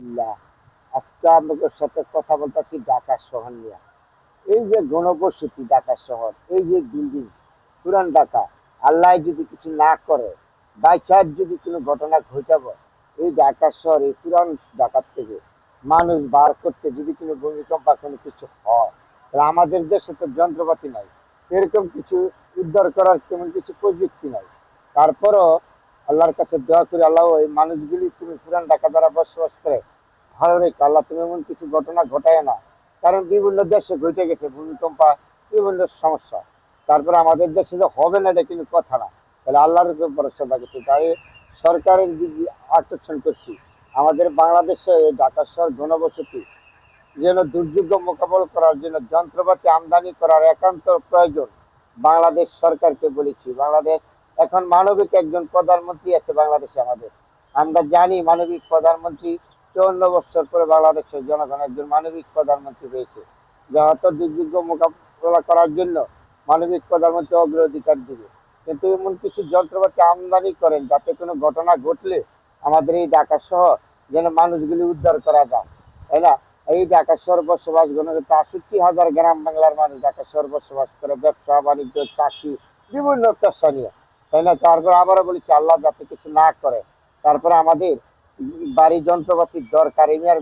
ইল্লাহ। আজকে আপনাদের সাথে কথা বলতেছি ঢাকা শহর নিয়ে। এই যে ঘনবসতি ঢাকা শহর, এই যে বিল্ডিং, পুরান ঢাকা, আল্লাহ যদি কিছু না করে, বাই চান্স যদি কোনো ঘটনা ঘটাবো, এই ঢাকা শহর, এই পুরান ঢাকার থেকে মানুষ বার করতে যদি কোনো ভূমিকম্প বা কোনো কিছু হয়, তাহলে আমাদের দেশে তো যন্ত্রপাতি নাই, এরকম কিছু উদ্ধার করার তেমন কিছু প্রযুক্তি নাই। তারপরও আল্লাহর কাছে দোয়া করি, আল্লাহ এই মানুষগুলি তুমি পুরান ঢাকা দ্বারা বসবাস করে ভালো রেখো আল্লাহ, তুমি এমন কিছু ঘটনা ঘটায় না। কারণ বিভিন্ন দেশে ঘটে গেছে ভূমিকম্প, বিভিন্ন সমস্যা। তারপরে আমাদের দেশে যে হবে না এটা কিন্তু কথা না। তাহলে আল্লাহর উপর ভরসা রাখছি, তাই সরকারের দিকে আকর্ষণ করছি। আমাদের বাংলাদেশে এই ঢাকা শহর ঘনবসতি যেন দুর্যোগ মোকাবেলা করার জন্য যন্ত্রপাতি আমদানি করার একান্ত প্রয়োজন। বাংলাদেশ সরকারকে বলেছি, বাংলাদেশ এখন মানবিক একজন প্রধানমন্ত্রী আছে বাংলাদেশে আমাদের। আমরা জানি মানবিক প্রধানমন্ত্রী 54 বছর পরে বাংলাদেশের জনগণ একজন মানবিক প্রধানমন্ত্রী হয়েছে, যা হয়তো দুর্যোগ মোকাবেলা করার জন্য মানবিক প্রধানমন্ত্রী অগ্রাধিকার দিবে। কিন্তু এমন কিছু যন্ত্রপাতি আমদানি করেন যাতে কোনো ঘটনা ঘটলে আমাদের এই ঢাকা শহর যেন মানুষগুলি উদ্ধার করা যায়, তাই না? এই ঢাকা শহর বসবাস গণগত 68,000 গ্রাম বাংলার মানুষ ঢাকা শহর বসবাস করে, ব্যবসা বাণিজ্য চাকরি বিভিন্ন পেশা নিয়ে, তাই না? তারপর আবারও বলেছি আল্লাহ যাতে কিছু না করে। তারপরে আমাদের বাড়ি যন্ত্রপাতির দরকার, এই নিয়ে আর